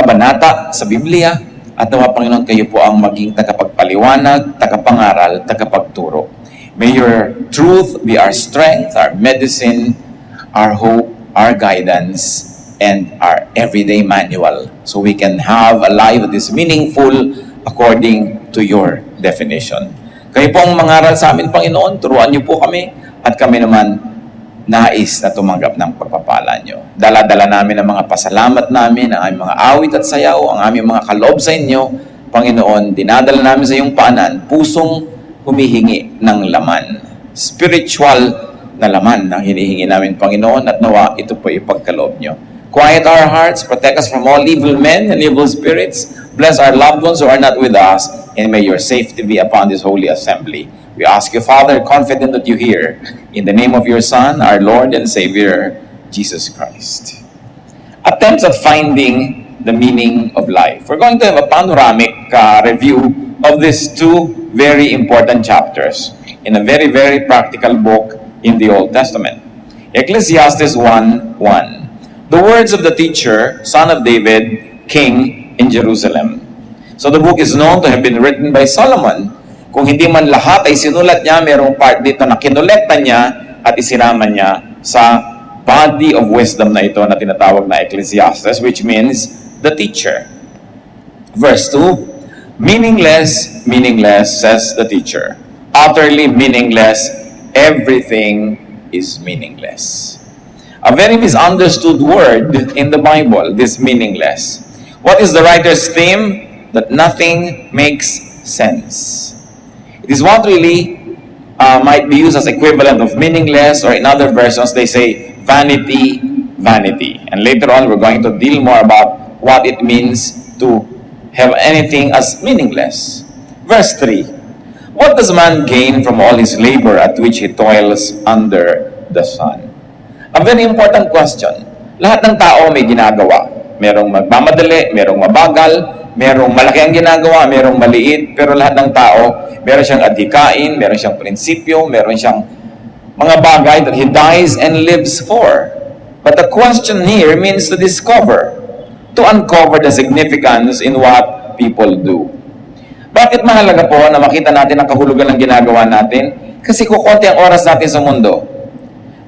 kabanata sa Biblia, at nawa, Panginoon, kayo po ang maging tagapagpaliwanag, tagapangaral, tagapagturo. May your truth be our strength, our medicine, our hope, our guidance, and our everyday manual, so we can have a life that is meaningful according to your definition. Kayo po ang mangaral sa amin, Panginoon, turuan niyo po kami, at kami naman nais na tumanggap ng pagpapala niyo. Dala-dala namin ang mga pasalamat namin, ang aming mga awit at sayaw, ang aming mga kaloob sa inyo, Panginoon, dinadala namin sa iyong paanan, pusong humihingi ng laman. Spiritual na laman ang hinihingi namin, Panginoon, at nawa ito po ipagkaloob niyo. Quiet our hearts, protect us from all evil men and evil spirits, bless our loved ones who are not with us, and may your safety be upon this holy assembly. We ask you, Father, confident that you hear, in the name of your Son, our Lord and Savior, Jesus Christ. Attempts at finding the meaning of life. We're going to have a panoramic review of these two very important chapters in a very, very practical book in the Old Testament. Ecclesiastes 1:1. The words of the teacher, son of David, king in Jerusalem. So the book is known to have been written by Solomon. Kung hindi man lahat ay sinulat niya, mayroong part dito na kinolekta niya at isinama niya sa body of wisdom na ito na tinatawag na Ecclesiastes, which means the teacher. Verse 2, meaningless, meaningless, says the teacher. Utterly meaningless, everything is meaningless. A very misunderstood word in the Bible, this meaningless. What is the writer's theme? That nothing makes sense. It is what really might be used as equivalent of meaningless, or in other versions they say vanity, vanity. And later on we're going to deal more about what it means to have anything as meaningless. Verse 3, what does man gain from all his labor at which he toils under the sun? A very important question. Lahat ng tao may ginagawa. Merong magmamadali, merong mabagal, merong malaki ang ginagawa, merong maliit, pero lahat ng tao, meron siyang adhikain, meron siyang prinsipyo, meron siyang mga bagay that he dies and lives for. But the question here means to discover, to uncover the significance in what people do. Bakit mahalaga po na makita natin ang kahulugan ng ginagawa natin? Kasi kukunti ang oras natin sa mundo.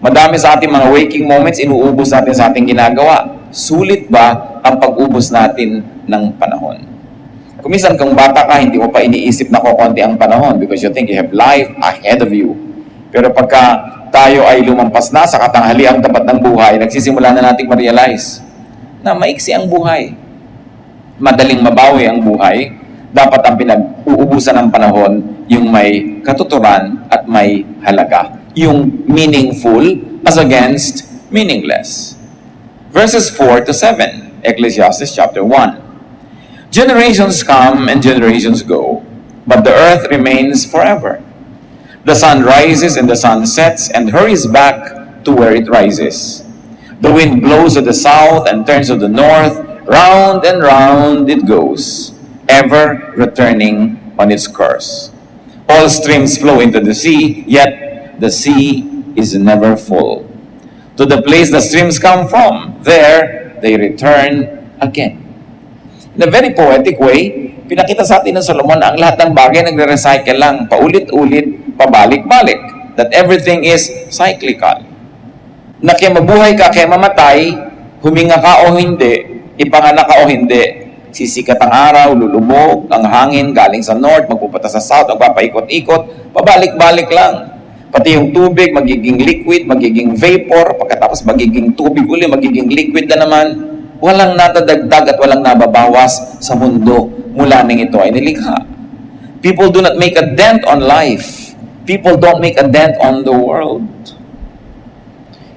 Madami sa ating mga waking moments, inuubos natin sa ating ginagawa. Sulit ba ang pag-ubos natin ng panahon? Kung minsan kung bata ka, hindi mo pa iniisip na kukunti ang panahon because you think you have life ahead of you. Pero pagka tayo ay lumampas na sa katanghaliang tapat ng buhay, nagsisimula na nating ma-realize na maiksi ang buhay. Madaling mabawi ang buhay. Dapat ang pinag-uubusan ng panahon yung may katuturan at may halaga. Yung meaningful as against meaningless. Verses 4 to 7, Ecclesiastes chapter 1. Generations come and generations go, but the earth remains forever. The sun rises and the sun sets and hurries back to where it rises. The wind blows to the south and turns to the north, round and round it goes, ever returning on its course. All streams flow into the sea, yet the sea is never full. To the place the streams come from, there they return again. In a very poetic way, pinakita sa atin ng Solomon na ang lahat ng bagay nagre-recycle lang, paulit-ulit, pabalik-balik. That everything is cyclical. Na kaya mabuhay ka, kaya mamatay, huminga ka o hindi, ipanganak ka o hindi, sisikat ang araw, lulubog, ang hangin galing sa north, magpupunta sa south, magpapaikot-ikot, pabalik-balik lang. Pati yung tubig, magiging liquid, magiging vapor, pagkatapos magiging tubig uli, magiging liquid na naman. Walang natadagdag at walang nababawas sa mundo mula nang ito ay nilikha. People do not make a dent on life. People don't make a dent on the world.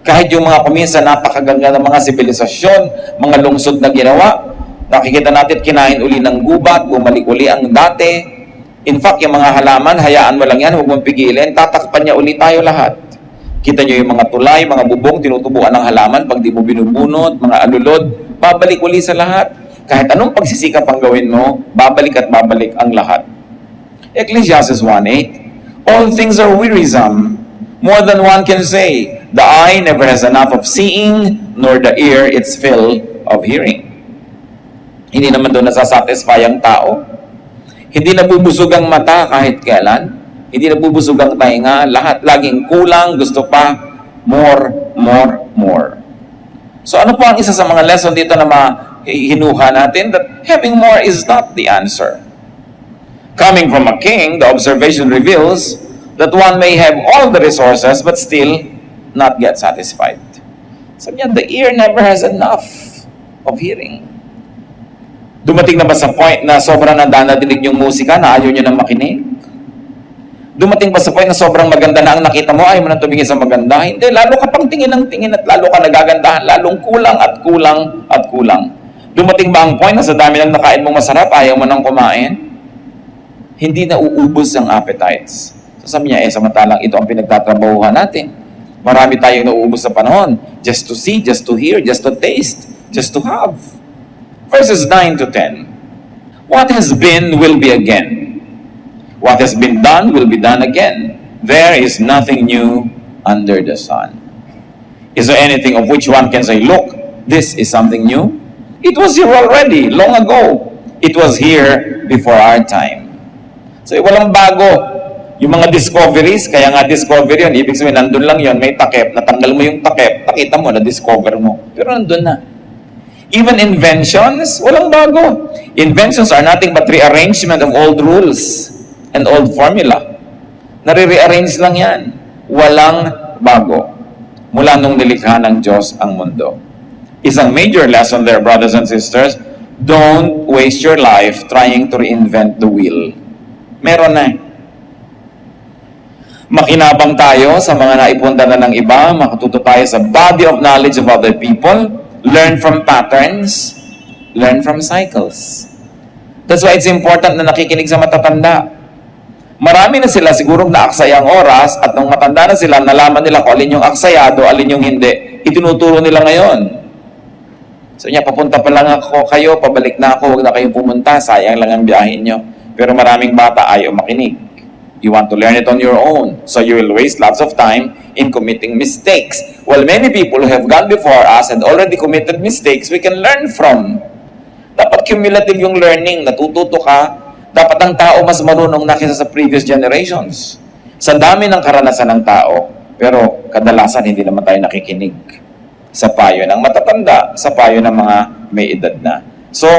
Kahit yung mga kuminsan napakaganda ng mga sibilisasyon, mga lungsod na ginawa, nakikita natin kinain uli ng gubat, bumalik uli ang dati. In fact, yung mga halaman, hayaan mo lang yan, huwag mong pigilin, tatakpan niya uli tayo lahat. Kita niyo yung mga tulay, mga bubong, tinutubuan ng halaman, pag di mo binubunot, mga alulod, babalik uli sa lahat. Kahit anong pagsisikap ang gawin mo, babalik at babalik ang lahat. Ecclesiastes 1:8, all things are wearisome, more than one can say. The eye never has enough of seeing, nor the ear its fill of hearing. Hindi naman doon nasasatisfy ang tao. Hindi nabubusog ang mata kahit kailan. Hindi nabubusog ang tainga. Lahat laging kulang, gusto pa, more, more, more. So ano po ang isa sa mga lesson dito na hinuha natin? That having more is not the answer. Coming from a king, the observation reveals that one may have all the resources but still not get satisfied. Sabi niya, the ear never has enough of hearing. Dumating na ba sa point na sobrang nadadinig yung musika na ayaw nyo nang makinig? Dumating ba sa point na sobrang maganda na ang nakita mo, ayaw mo nang tumingin sa maganda? Hindi, lalo ka pang tingin ng tingin at lalo ka nagagandahan, lalong kulang at kulang at kulang. Dumating ba ang point na sa dami ng nakain mong masarap, ayaw mo nang kumain? Hindi na uubos ang appetites. So sabi niya, samantalang ito ang pinagtatrabahuhan natin. Marami tayong nauubos sa panahon. Just to see, just to hear, just to taste, just to have. Verses 9 to 10. What has been will be again. What has been done will be done again. There is nothing new under the sun. Is there anything of which one can say, look, this is something new? It was here already, long ago. It was here before our time. So walang bago. Yung mga discoveries, kaya nga discovery yun, ibig sabihin, nandun lang yun, may takip, natanggal mo yung takip, nakita mo, na-discover mo. Pero nandun na. Even inventions, walang bago. Inventions are nothing but rearrangement of old rules and old formula. Nare-rearrange lang yan. Walang bago. Mula nung nilikha ng Diyos ang mundo. Isang major lesson there, brothers and sisters, don't waste your life trying to reinvent the wheel. Meron na eh. Makinabang tayo sa mga naipunda na ng iba, makatuto tayo sa body of knowledge of other people, learn from patterns, learn from cycles. That's why it's important na nakikinig sa matatanda. Marami na sila sigurong naaksaya ang oras at nung matanda na sila, nalaman nila kung alin yung aksayado, alin yung hindi. Itinuturo nila ngayon. So niya, papunta pa lang ako kayo, pabalik na ako, huwag na kayong pumunta, sayang lang ang biyahin nyo. Pero maraming bata ayaw makinig. You want to learn it on your own. So you will waste lots of time in committing mistakes. Well, many people who have gone before us and already committed mistakes, we can learn from. Dapat cumulative yung learning. Natututo ka. Dapat ang tao mas marunong na kaysa sa previous generations. Sa dami ng karanasan ng tao, pero kadalasan hindi naman tayo nakikinig sa payo ng matatanda, sa payo ng mga may edad na. So,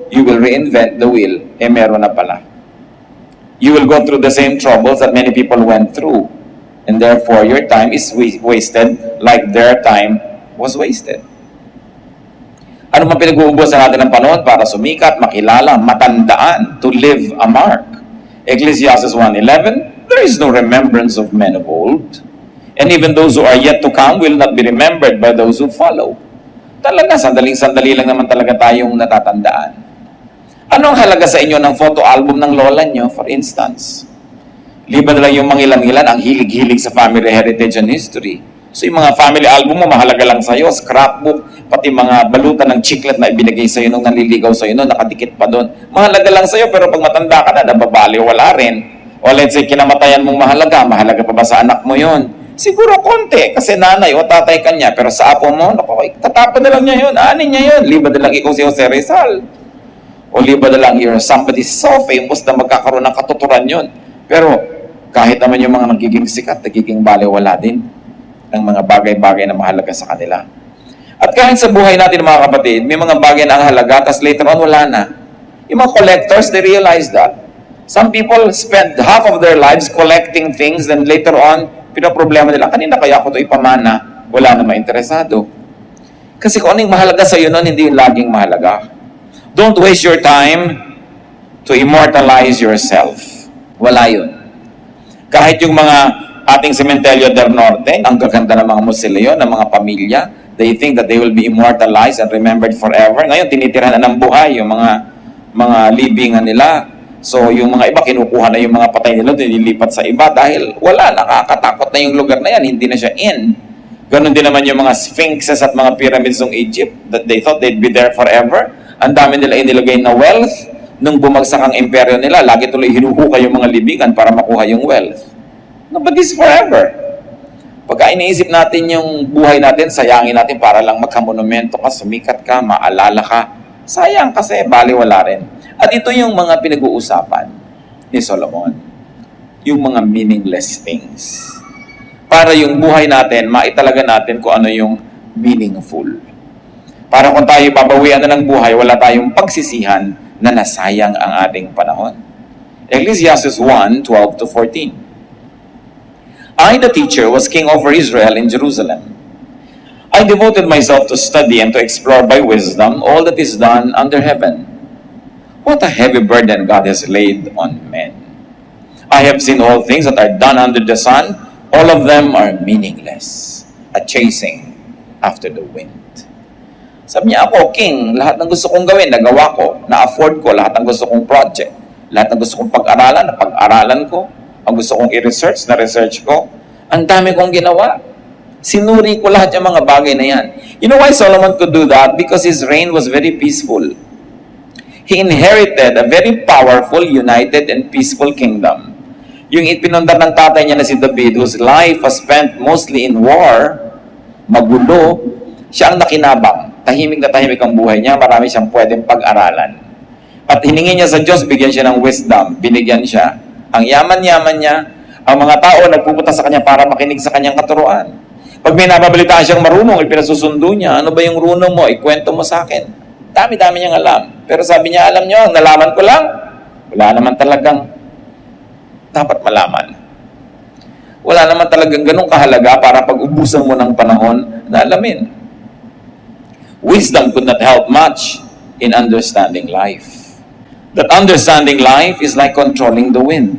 you will reinvent the wheel. Meron na pala. You will go through the same troubles that many people went through. And therefore, your time is wasted like their time was wasted. Ano man pinag-uubusan natin ng panahon para sumikat, makilala, matandaan, to leave a mark? Ecclesiastes 1:11, there is no remembrance of men of old. And even those who are yet to come will not be remembered by those who follow. Talaga, sandaling-sandali lang naman talaga tayong natatandaan. Anong halaga sa inyo ng photo album ng lola nyo, for instance? Liban na lang yung mangilan-ngilan, ang hilig-hilig sa family heritage and history. So yung mga family album mo, mahalaga lang sa'yo, scrapbook, pati mga balutan ng chiclet na ibinigay sa'yo nung nanliligaw sa'yo nung nakadikit pa doon. Mahalaga lang sa'yo, pero pag matanda ka na, nababali, wala rin. O let's say, kinamatayan mong mahalaga pa ba sa anak mo yon? Siguro konti, kasi nanay o tatay ka niya, pero sa apo mo, tatapon na lang niya yun, aanin niya yun. Liban na lang ikaw si Jose Rizal. O liba na lang you're somebody so famous na magkakaroon ng katuturan yun. Pero kahit naman yung mga nagiging sikat, nagiging baliwala din ng mga bagay-bagay na mahalaga sa kanila. At kahit sa buhay natin mga kapatid, may mga bagay na ang halaga, tapos later on wala na. Yung mga collectors, they realize that. Some people spend half of their lives collecting things, then later on, pinaproblema nila, kanina kaya ako ito ipamana, wala na mainteresado. Kasi kung ano yung mahalaga sa iyo nun, hindi yung laging mahalaga. Don't waste your time to immortalize yourself. Wala yun. Kahit yung mga ating Cementerio del Norte, ang gaganda ng mga musilyo, ng mga pamilya, they think that they will be immortalized and remembered forever. Ngayon, tinitirahan na ng buhay yung mga libingan nila. So, yung mga iba, kinukuha na yung mga patay nila, nililipat sa iba dahil wala, nakakatakot na yung lugar na yan, hindi na siya in. Ganon din naman yung mga sphinxes at mga pyramids ng Egypt, that they thought they'd be there forever. Ang dami nila inilagay na wealth. Nung bumagsak ang imperyo nila, lagi tuloy hinuhukay yung mga libingan para makuha yung wealth. No, but this is forever. Pagka iniisip natin yung buhay natin, sayangin natin para lang magkamonumento ka, sumikat ka, maalala ka Sayang kasi baliwala rin. At ito yung mga pinag-uusapan ni Solomon. Yung mga meaningless things. Para yung buhay natin, maitalaga natin kung ano yung meaningful. Para kung tayo babawian na ng buhay, wala tayong pagsisihan na nasayang ang ating panahon. Ecclesiastes 1:12-14. I, the teacher, was king over Israel in Jerusalem. I devoted myself to study and to explore by wisdom all that is done under heaven. What a heavy burden God has laid on men. I have seen all things that are done under the sun. All of them are meaningless, a chasing after the wind. Sabi niya, ako, king, lahat ng gusto kong gawin, nagawa ko, na-afford ko, lahat ng gusto kong project, lahat ng gusto kong pag-aralan, napag-aralan ko, ang gusto kong i-research, na-research ko, ang dami kong ginawa. Sinuri ko lahat yung mga bagay na yan. You know why Solomon could do that? Because his reign was very peaceful. He inherited a very powerful, united, and peaceful kingdom. Yung ipinundar ng tatay niya na si David, whose life was spent mostly in war, magulo, siya ang nakinabang. Tahimik na tahimik ang buhay niya, marami siyang pwedeng pag-aralan. At hiningi niya sa Diyos, bigyan siya ng wisdom, binigyan siya. Ang yaman-yaman niya, ang mga tao nagpupunta sa kanya para makinig sa kanyang katuruan. Pag may nababalitaan siyang marunong, ipinasusundo niya, ano ba yung runong mo? Ikwento mo sa akin. Dami-dami niyang alam. Pero sabi niya, alam niyo, ang nalaman ko lang, wala naman talagang dapat malaman. Wala naman talagang ganong kahalaga para pag-ubusan mo ng panahon na alamin. Wisdom could not help much in understanding life. That understanding life is like controlling the wind.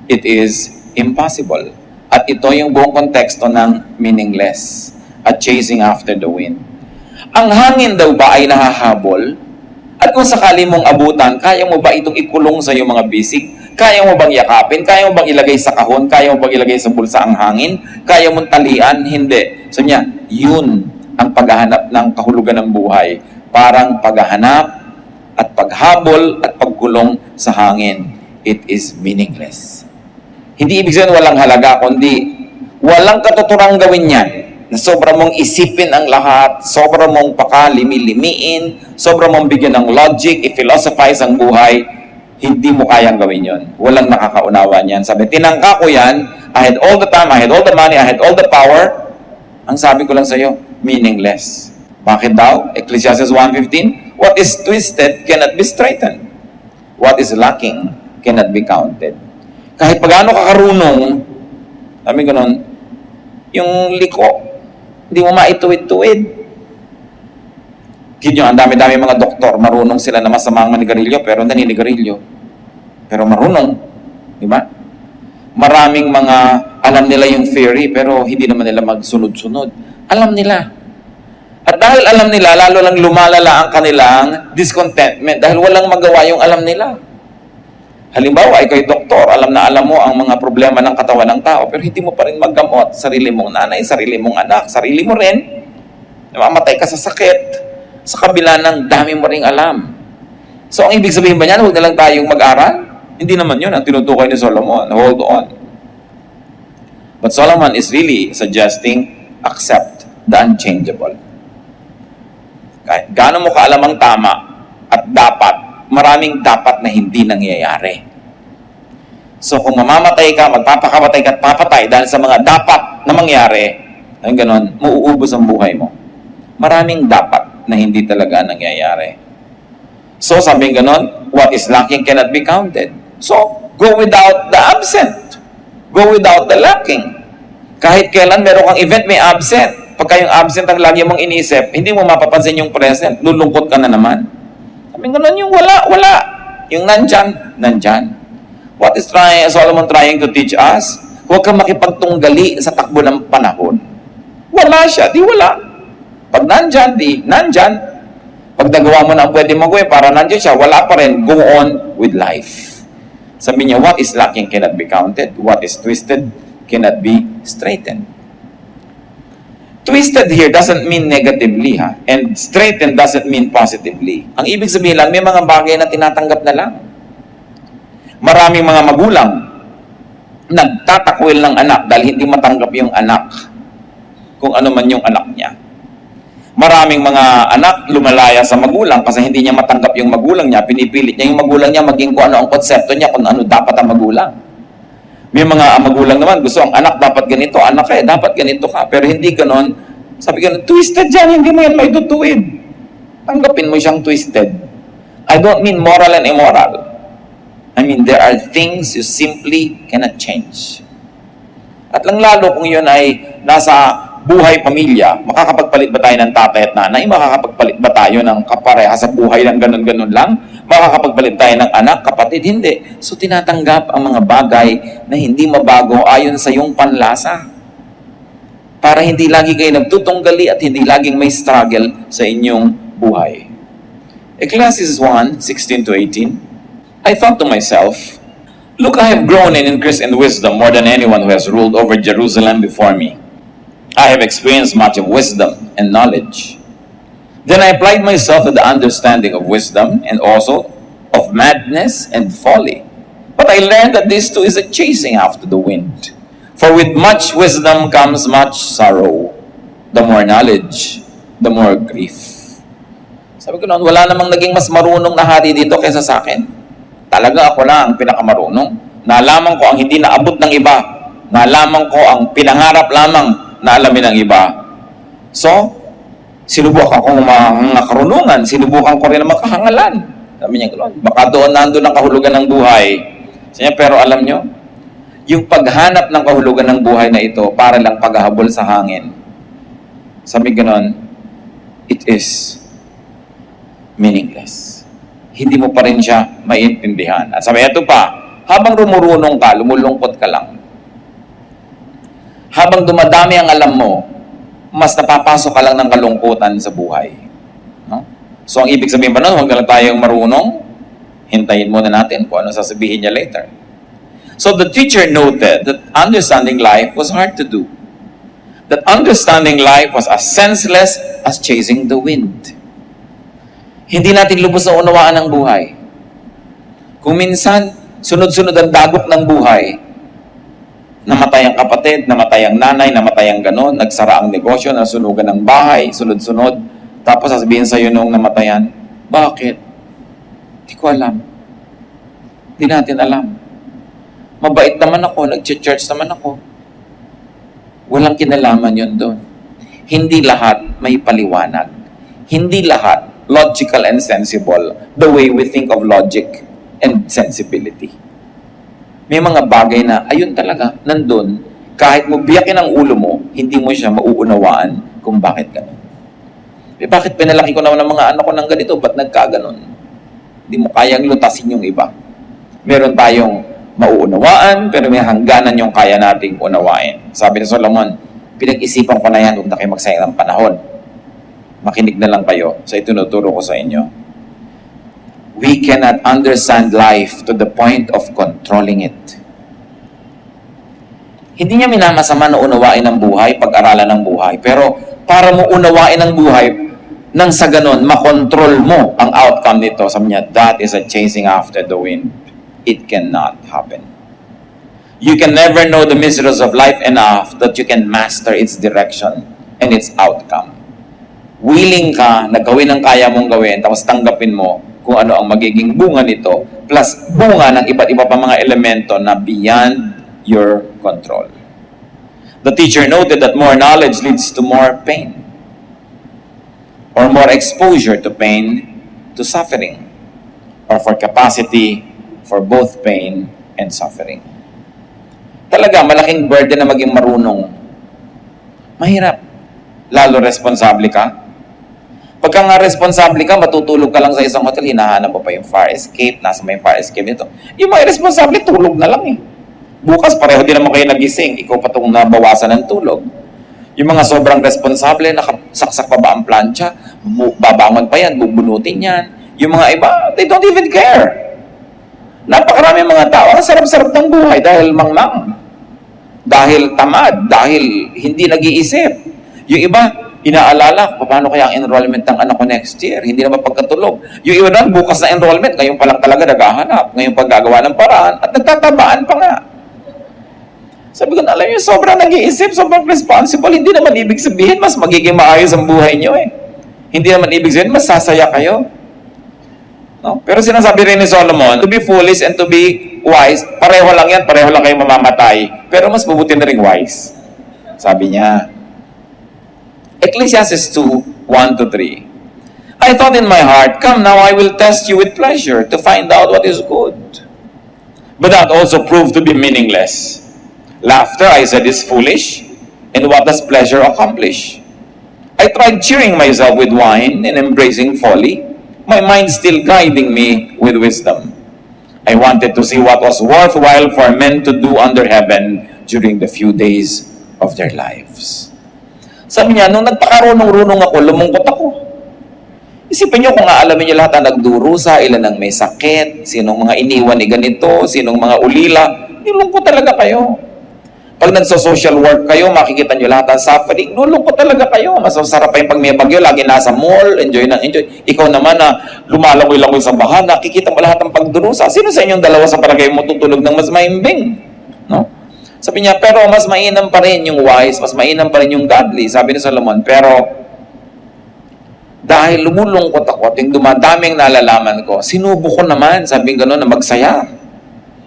It is impossible. At ito yung buong konteksto ng meaningless at chasing after the wind. Ang hangin daw ba ay nahahabol? At kung sakali mong abutan, kaya mo ba itong ikulong sa iyong mga bisig? Kaya mo bang yakapin? Kaya mo bang ilagay sa kahon? Kaya mo bang ilagay sa bulsa ang hangin? Kaya mong talian? Hindi. So niya, yun ang paghahanap ng kahulugan ng buhay. Parang paghahanap at paghabol at pagkulong sa hangin. It is meaningless. Hindi ibig sabihin walang halaga, kundi walang katuturang gawin yan. Na sobra mong isipin ang lahat, sobra mong pakalimi-limiin, sobra mong bigyan ng logic, i-philosophize ang buhay, hindi mo kayang gawin yon. Walang nakakaunawa niyan. Sabi, tinangka ko yan, I had all the time, I had all the money, I had all the power. Ang sabi ko lang sa iyo, meaningless. Bakit daw? Ecclesiastes 1:15, what is twisted cannot be straightened. What is lacking cannot be counted. Kahit pagano ka karunong, sabi ganun, yung liko, hindi mo maituwid-tuwid. Kinyo, ang dami-dami mga doktor, marunong sila na masamang manigarilyo, pero naninigarilyo. Pero marunong, di ba? Maraming mga, alam nila yung theory, pero hindi naman nila magsunod-sunod. Alam nila. At dahil alam nila, lalo lang lumalala ang kanilang discontentment, dahil walang magawa yung alam nila. Halimbawa, ikaw'y doktor, alam na alam mo ang mga problema ng katawan ng tao, pero hindi mo pa rin maggamot. Sarili mong nanay, sarili mong anak, sarili mo rin. Namamatay ka sa sakit, sa kabila ng dami mo ring alam. So, ang ibig sabihin ba niyan, huwag na lang tayong mag-aral? Hindi naman yun ang tinutukoy ni Solomon. Hold on. But Solomon is really suggesting, accept the unchangeable. Kahit gaano mo kaalam ang tama at dapat, maraming dapat na hindi nangyayari. So kung mamamatay ka, magpapakamatay ka at papatay dahil sa mga dapat na mangyari, ay ganon, mauubos ang buhay mo. Maraming dapat na hindi talaga nangyayari. So sabi ganon, what is lacking cannot be counted. So go without the absent. Go without the lacking. Kahit kailan meron kang event, may absent. Pagka yung absent ang lagi mong iniisip, hindi mo mapapansin yung present. Lulungkot ka na naman. Sabi ganun, yung wala. Yung nandyan. What is Solomon trying to teach us? Huwag kang makipagtunggali sa takbo ng panahon. Wala siya, di wala. Pag nandyan, di nandyan. Pag nagawa mo na ang pwede magawin para nandyan siya, wala pa rin. Go on with life. Sabi niya, what is lacking cannot be counted. What is twisted cannot be straightened. Twisted here doesn't mean negatively, ha? And straightened doesn't mean positively. Ang ibig sabihin lang, may mga bagay na tinatanggap na lang. Maraming mga magulang nagtatakwil ng anak dahil hindi matanggap yung anak kung ano man yung anak niya. Maraming mga anak lumalaya sa magulang kasi hindi niya matanggap yung magulang niya. Pinipilit niya yung magulang niya maging kung ano ang konsepto niya, kung ano dapat ang magulang. May mga magulang naman, gusto ang anak dapat ganito, anak dapat ganito ka. Pero hindi ganon. Sabi ganon, twisted yan, hindi mo yan may tutuwid. Tanggapin mo siyang twisted. I don't mean moral and immoral. I mean, there are things you simply cannot change. At lang lalo kung yun ay nasa buhay pamilya, makakapagpalit ba tayo ng tatay at nanay? Makakapagpalit ba tayo ng kapareha sa buhay ng ganun-ganun lang? Makakapagpalit tayo ng anak, kapatid? Hindi. So tinatanggap ang mga bagay na hindi mabago ayon sa iyong panlasa. Para hindi lagi kayo nagtutunggali at hindi laging may struggle sa inyong buhay. Ecclesiastes 1:16-18, I thought to myself, look, I have grown and increased in wisdom more than anyone who has ruled over Jerusalem before me. I have experienced much of wisdom and knowledge. Then I applied myself to the understanding of wisdom and also of madness and folly. But I learned that this too is a chasing after the wind. For with much wisdom comes much sorrow. The more knowledge, the more grief. Sabi ko noon, wala namang naging mas marunong na hari dito kaysa sa akin. Talaga ako lang ang pinakamarunong. Nalaman ko ang hindi naabot ng iba. Nalaman ko ang pinangarap lamang na alamin ng iba. So, sinubukan ko mga karunungan, sinubukan ko rin ang makahangalan. Sabi niya gano'n, baka doon nandun ang kahulugan ng buhay. Sabi niya, pero alam niyo, yung paghanap ng kahulugan ng buhay na ito, para lang paghahabol sa hangin. Sabi gano'n, it is meaningless. Hindi mo pa rin siya maintindihan. At sabi, ito pa, habang rumurunong ka, lumulungkot ka lang. Habang dumadami ang alam mo, mas napapasok ka lang ng kalungkutan sa buhay. No? So, ang ibig sabihin ba nun, huwag lang tayong marunong, hintayin muna natin kung ano sasabihin niya later. So, the teacher noted that understanding life was hard to do. That understanding life was as senseless as chasing the wind. Hindi natin lubos na unawaan ang buhay. Kung minsan, sunod-sunod ang dagok ng buhay, namatay ang kapatid, namatay ang nanay, namatay ang ganon, nagsara ang negosyo, nasunugan ng bahay, sunod-sunod. Tapos sasabihin sa'yo nung namatayan, bakit? Hindi ko alam. Hindi natin alam. Mabait naman ako, nag-church naman ako. Walang kinalaman yun doon. Hindi lahat may paliwanag. Hindi lahat logical and sensible the way we think of logic and sensibility. May mga bagay na, ayun talaga, nandun, kahit mo biyakin ang ulo mo, hindi mo siya mauunawaan kung bakit ganun. Bakit pinalaki ko naman ng mga anak ko ng ganito, ba't nagkaganon? Hindi mo kayang lutasin yung iba. Meron tayong mauunawaan, pero may hangganan yung kaya nating unawain. Sabi ni Solomon, pinag-isipan ko na yan, huwag na kayo magsayang ng panahon. Makinig na lang kayo sa itinuturo ko sa inyo. We cannot understand life to the point of controlling it. Hindi niya minamasama na unawain ang buhay, pag-aralan ng buhay. Pero para mo unawain ang buhay, nang sa ganon, makontrol mo ang outcome nito. Sabi niya, that is a chasing after the wind. It cannot happen. You can never know the mysteries of life enough that you can master its direction and its outcome. Willing ka na gawin ang kaya mong gawin, tapos tanggapin mo kung ano ang magiging bunga nito, plus bunga ng iba't iba pa mga elemento na beyond your control. The teacher noted that more knowledge leads to more pain, or more exposure to pain, to suffering, or for capacity for both pain and suffering. Talaga, malaking burden na maging marunong. Mahirap. Lalo responsable ka. Pagka nga responsable ka, matutulog ka lang sa isang hotel, hinahanap mo pa yung fire escape, nasa may fire escape nito. Yung mga irresponsible, tulog na lang eh. Bukas, pareho din naman kayo nagising, ikaw pa itong nabawasan ng tulog. Yung mga sobrang responsable, nakasaksak pa ba ang plancha, babangon pa yan, bubunutin yan. Yung mga iba, they don't even care. Napakarami mga tao, ang sarap-sarap ng buhay dahil mangmang. Dahil tamad, dahil hindi nag-iisip. Yung iba, inaalala, paano kaya ang enrollment ng anak ko next year? Hindi na mapagkatulog. Yung iba na, bukas na enrollment, ngayon pa lang talaga naghahanap, ngayon paggagawa ng paraan, at nagtatabaan pa nga. Sabi ko, alam niyo, sobrang nag-iisip, sobrang responsible, hindi naman ibig sabihin, mas magiging maayos ang buhay niyo eh. Hindi naman ibig sabihin, masasaya kayo. No? Pero sinasabi rin ni Solomon, to be foolish and to be wise, pareho lang yan, pareho lang kayo mamamatay. Pero mas mabuti na rin wise. Sabi niya. Ecclesiastes 2, 1-3. I thought in my heart, come now, I will test you with pleasure to find out what is good. But that also proved to be meaningless. Laughter, I said, is foolish, and what does pleasure accomplish? I tried cheering myself with wine and embracing folly, my mind still guiding me with wisdom. I wanted to see what was worthwhile for men to do under heaven during the few days of their lives. Sabi niya, nung nagpakarunong-runong ako, lumungkot ako. Isipin niyo kung aalamin niyo lahat ang nagdurusa, ilan ang may sakit, sinong mga iniwan ni ganito, sinong mga ulila, nilungkot talaga kayo. Pag nagso-social work kayo, makikita niyo lahat ang suffering, nilungkot talaga kayo. Mas masarap pa yung pag may bagyo, lagi nasa mall, enjoy na enjoy. Ikaw naman na lumalangoy-langoy sa baha, nakikita mo lahat ng pagdurusa. Sino sa inyong dalawa sa palagay mo tutulog ng mas maimbing? No? Sabi niya, pero mas mainam pa rin yung wise, mas mainam pa rin yung godly. Sabi ni Solomon, pero dahil lumulungkot ako at yung dumadaming nalalaman ko, sinubo ko naman, sabi gano'n, na magsaya,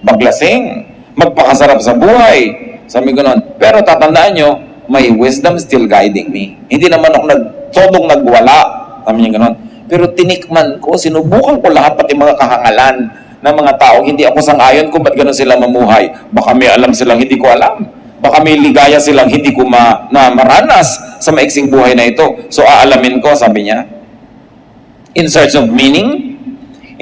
maglasing, magpakasarap sa buhay. Sabi gano'n, pero tatandaan nyo, may wisdom still guiding me. Hindi naman ako todong nagwala. Sabi niya gano'n. Pero tinikman ko, sinubukan ko lahat, pati mga kahangalan ng mga tao. Hindi ako sang-ayon kung ba't gano'n sila mamuhay. Baka may alam silang hindi ko alam. Baka may ligaya silang hindi ko maranas sa maiksing buhay na ito. So aalamin ko, sabi niya, in search of meaning,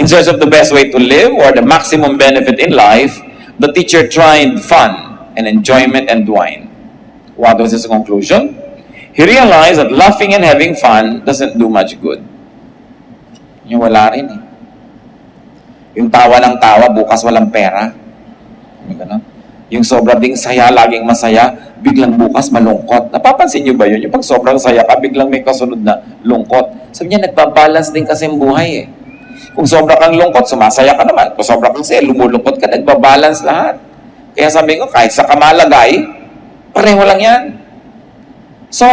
in search of the best way to live or the maximum benefit in life, the teacher tried fun and enjoyment and wine. What was his conclusion? He realized that laughing and having fun doesn't do much good. Yung wala rin eh. Yung tawa ng tawa, bukas walang pera. Yung gano'n. Yung sobrang ding saya, laging masaya, biglang bukas malungkot. Napapansin niyo ba yun? Yung pag sobrang saya ka, biglang may kasunod na lungkot. Sabi niya, nagbabalance din kasi ang buhay eh. Kung sobra kang lungkot, sumasaya ka naman. Kung sobra kang saya, lumulungkot ka, nagbabalance lahat. Kaya sabi ko, kahit sa kamalagay, pareho lang yan. So,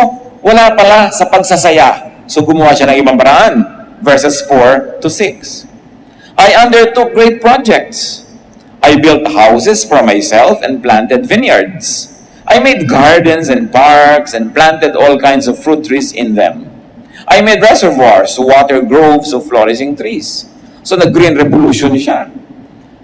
wala pala sa pagsasaya. So, gumawa siya ng ibang paraan. Verses 4-6. I undertook great projects. I built houses for myself and planted vineyards. I made gardens and parks and planted all kinds of fruit trees in them. I made reservoirs to water groves of flourishing trees. So nag-green revolution siya.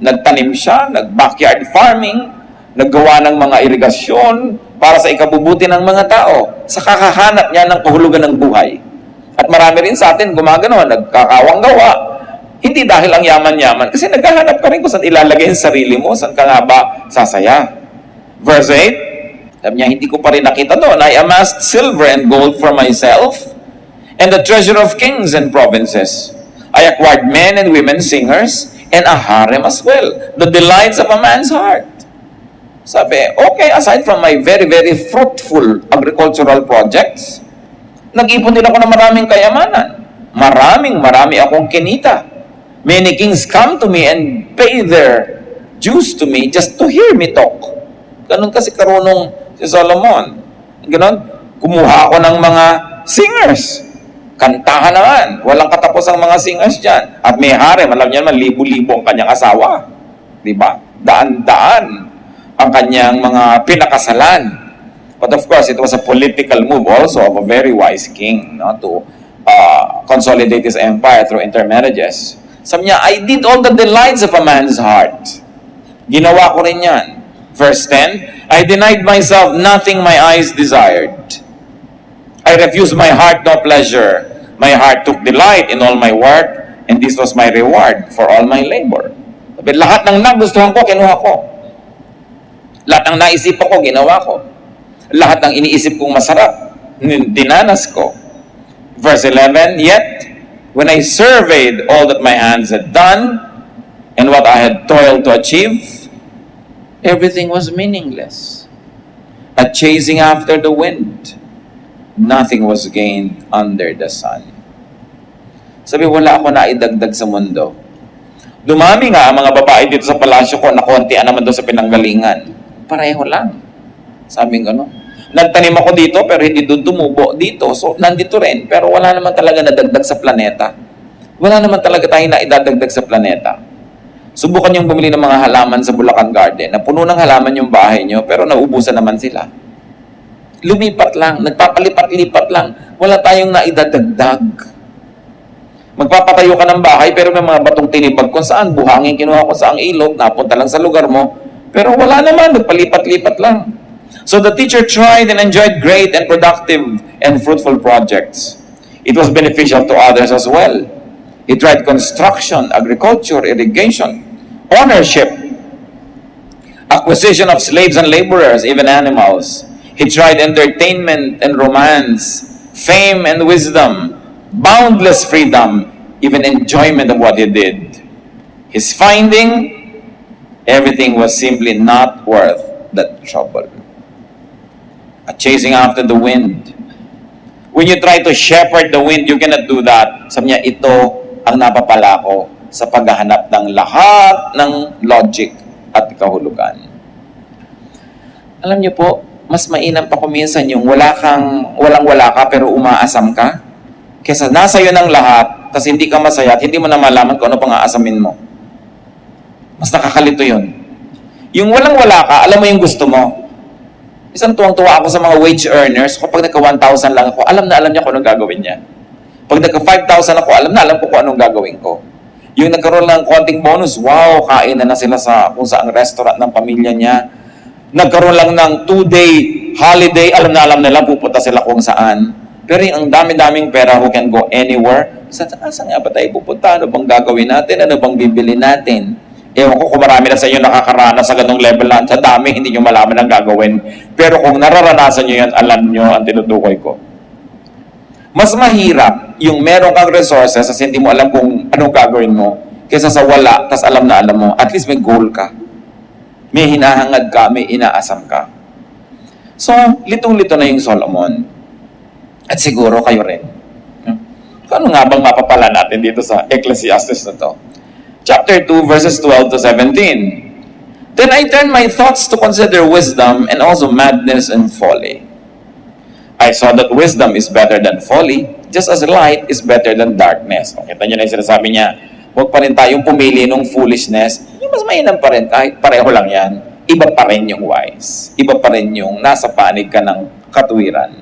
Nagtanim siya, nag-backyard farming, naggawa ng mga irigasyon para sa ikabubuti ng mga tao sa kakahanap niya ng kahulugan ng buhay. At marami rin sa atin gumagano, nagkakawang gawa. Hindi dahil ang yaman-yaman, kasi naghahanap ka rin kung saan ilalagay ang sarili mo, saan ka nga ba sasaya. Verse 8, sabi niya, hindi ko pa rin nakita doon, I amassed silver and gold for myself, and the treasure of kings and provinces. I acquired men and women singers, and a harem as well, the delights of a man's heart. Sabi, okay, aside from my very, very fruitful agricultural projects, nag-ipon din ako ng maraming kayamanan. Marami akong kinita. Many kings come to me and pay their dues to me just to hear me talk. Ganun kasi karunong si Solomon. Ganun, kumuha ako ng mga singers. Kantahan naman. Walang katapos ang mga singers dyan. At may harem, alam niyo naman, libo-libo ang kanyang asawa. Diba? Daan-daan ang kanyang mga pinakasalan. But of course, it was a political move also of a very wise king, no, to consolidate his empire through intermarriages. Sabi niya, I did all the delights of a man's heart. Ginawa ko rin yan. Verse 10, I denied myself nothing my eyes desired. I refused my heart no pleasure. My heart took delight in all my work, and this was my reward for all my labor. Sabi, lahat ng nagustuhan ko, kinuha ko. Lahat ng naisipan ko, ginawa ko. Lahat ng iniisip kong masarap, dinanas ko. Verse 11, yet, when I surveyed all that my hands had done, and what I had toiled to achieve, everything was meaningless. A chasing after the wind, nothing was gained under the sun. Sabi, wala ako na idagdag sa mundo. Dumami nga ang mga babae dito sa palasyo ko na konti naman doon sa pinanggalingan. Pareho lang. Sabi ko, no? Nagtanim ako dito, pero hindi doon tumubo dito. So, nandito rin. Pero wala naman talaga nadagdag sa planeta. Wala naman talaga tayong naidadagdag sa planeta. Subukan yung bumili ng mga halaman sa Bulacan Garden na puno ng halaman yung bahay nyo, pero naubusan naman sila. Lumipat lang, nagpapalipat-lipat lang. Wala tayong naidadagdag. Magpapatayo ka ng bahay, pero may mga batong tinibag kung saan, buhangin kinuha ko sa ang ilog, napunta lang sa lugar mo, pero wala naman, nagpalipat-lipat lang. So the teacher tried and enjoyed great and productive and fruitful projects. It was beneficial to others as well. He tried construction, agriculture, irrigation, ownership, acquisition of slaves and laborers, even animals. He tried entertainment and romance, fame and wisdom, boundless freedom, even enjoyment of what he did. His finding, everything was simply not worth the trouble. Chasing after the wind. When you try to shepherd the wind, you cannot do that. Sabi niya, ito ang napapala ko sa paghahanap ng lahat ng logic at kahulugan. Alam niyo po, mas mainam pa kuminsan yung walang-wala ka pero umaasam ka, kesa nasa iyo ng lahat, kasi hindi ka masaya at hindi mo na malaman kung ano pang aasamin mo. Mas nakakalito yun. Yung walang-wala ka, alam mo yung gusto mo. Isang tuwang-tuwa ako sa mga wage earners. Kapag nagka 1,000 lang ako, alam na alam niya kung anong gagawin niya. Pag nagka 5,000 ako, alam na alam ko kung anong gagawin ko. Yung nagkaroon ng konting bonus, wow, kain na sila sa kung saang restaurant ng pamilya niya. Nagkaroon lang ng 2-day holiday, alam na alam nila, pupunta sila kung saan. Pero yung ang dami-daming pera who can go anywhere, saan nga ba tayo pupunta? Ano bang gagawin natin? Ano bang bibili natin? Ewan ko kung marami na sa inyo nakakaranas sa ganung level na sa dami, hindi nyo malaman ang gagawin. Pero kung nararanasan nyo yan, alam nyo ang tinutukoy ko. Mas mahirap yung meron kang resources kasi hindi mo alam kung anong gagawin mo kaysa sa wala, tas alam na alam mo. At least may goal ka. May hinahangad ka, may inaasam ka. So, litong-lito na yung Solomon. At siguro kayo rin. Ano nga bang mapapala natin dito sa Ecclesiastes na to? Chapter 2, verses 12 to 17. Then I turned my thoughts to consider wisdom and also madness and folly. I saw that wisdom is better than folly, just as light is better than darkness. O, kita nyo na yung sinasabi niya, huwag pa rin tayong pumili ng foolishness. Yung mas mainam pa rin, kahit pareho lang yan, iba pa rin yung wise. Iba pa rin yung nasa panig ka ng katuwiran.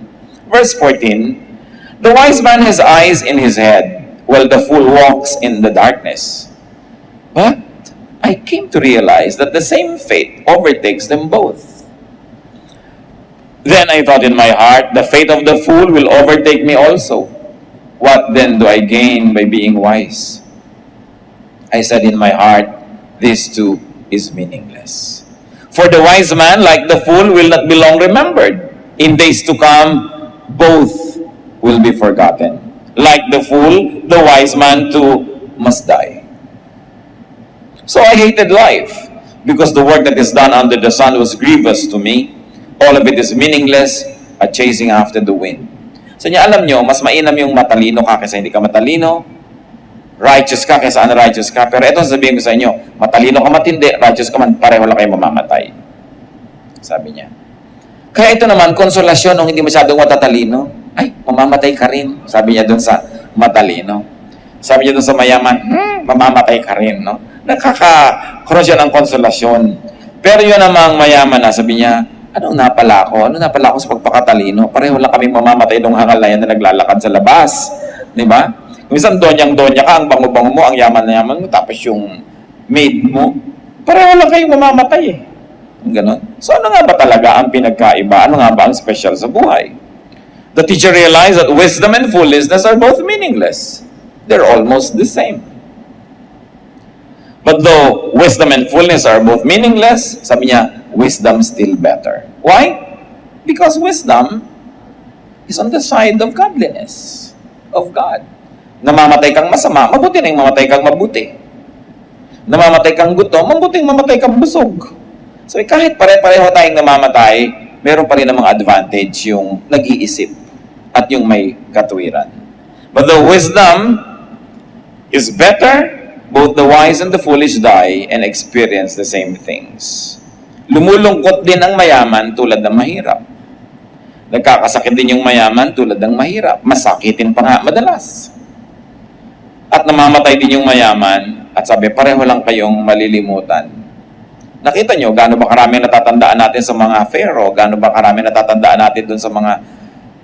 Verse 14, the wise man has eyes in his head, while the fool walks in the darkness. But I came to realize that the same fate overtakes them both. Then I thought in my heart, the fate of the fool will overtake me also. What then do I gain by being wise? I said in my heart, this too is meaningless. For the wise man, like the fool, will not be long remembered. In days to come, both will be forgotten. Like the fool, the wise man too must die. So I hated life, because the work that is done under the sun was grievous to me. All of it is meaningless, a chasing after the wind. So niya, alam nyo, mas mainam yung matalino ka kaysa hindi ka matalino, righteous ka kaysa unrighteous ka. Pero ito sabihin ko sa inyo, matalino ka matindi, righteous ka man, pareho lang kayo mamamatay. Sabi niya. Kaya ito naman, konsolasyon nung hindi masyadong matatalino, ay, mamamatay ka rin. Sabi niya dun sa matalino. Sabi niya dun sa mayaman, mamamatay ka rin, no? Nakakaroon siya ng konsolasyon. Pero yun namang mayaman na, sabi niya, anong napala ko? Ano napala ko sa pagpakatalino? Pareho lang kaming mamamatay nung hangal na yan na naglalakad sa labas. Di ba? Kung isang donyang-donya ka, ang bango-bango mo, ang yaman na yaman mo, tapos yung maid mo, pareho lang kayong mamamatay eh. Ganon. So ano nga ba talaga ang pinagkaiba? Ano nga ba ang special sa buhay? The teacher realized that wisdom and foolishness are both meaningless. They're almost the same. But though wisdom and foolishness are both meaningless, sabi niya, wisdom still better. Why? Because wisdom is on the side of godliness, of God. Namamatay kang masama, mabuti na yung mamatay kang mabuti. Namamatay kang gutom, mabuti yung mamatay kang busog. So kahit pare-pareho tayong namamatay, meron pa rin namang advantage yung nag-iisip at yung may katuwiran. But the wisdom is better, both the wise and the foolish die and experience the same things. Lumulungkot din ang mayaman tulad ng mahirap. Nagkakasakit din yung mayaman tulad ng mahirap. Masakitin pa nga madalas. At namamatay din yung mayaman at sabi, pareho lang kayong malilimutan. Nakita nyo, gaano ba karami natatandaan natin sa mga pharaoh? Gaano ba karami natatandaan natin dun sa mga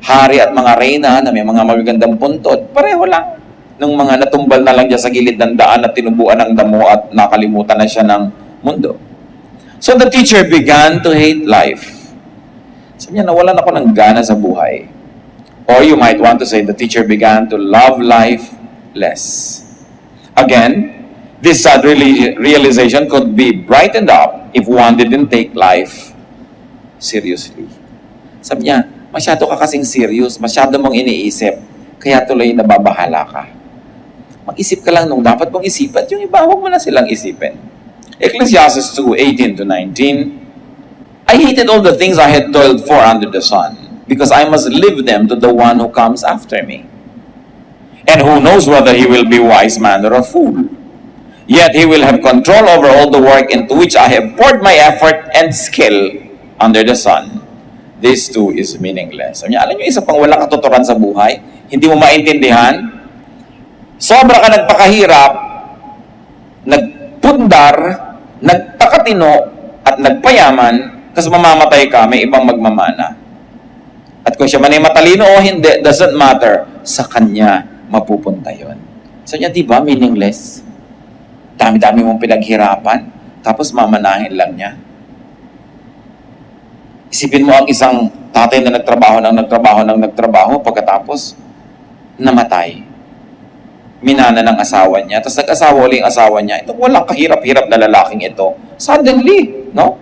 hari at mga reyna na may mga magagandang puntod? Pareho lang. Nung mga natumbal na lang dyan sa gilid ng daan at tinubuan ng damo at nakalimutan na siya ng mundo. So the teacher began to hate life. Sabi niya, nawalan ako ng gana sa buhay. Or you might want to say, the teacher began to love life less. Again, this sad realization could be brightened up if one didn't take life seriously. Sabi niya, masyado ka kasing serious, masyado mong iniisip, kaya tuloy nababahala ka. Mag-isip ka lang nung dapat mong isipan, yung iba, huwag mo na silang isipin. Ecclesiastes 2:18-19, I hated all the things I had toiled for under the sun, because I must leave them to the one who comes after me. And who knows whether he will be wise man or a fool. Yet he will have control over all the work into which I have poured my effort and skill under the sun. This too is meaningless. Sabi niya, alam niyo, isa pang walang katuturan sa buhay, hindi mo maintindihan, sobra ka nagpakahirap, nagpundar, nagtakatino, at nagpayaman, kasi mamamatay ka, may ibang magmamana. At kung siya man ay matalino o hindi, doesn't matter, sa kanya mapupunta yon. So niya, di ba, meaningless? Dami-dami mong pinaghirapan, tapos mamanahin lang niya. Isipin mo ang isang tatay na nagtrabaho, pagkatapos namatay. Minana ng asawa niya, tapos nag-asawa ulit ang asawa niya. Itong walang kahirap-hirap na lalaking ito, suddenly, no?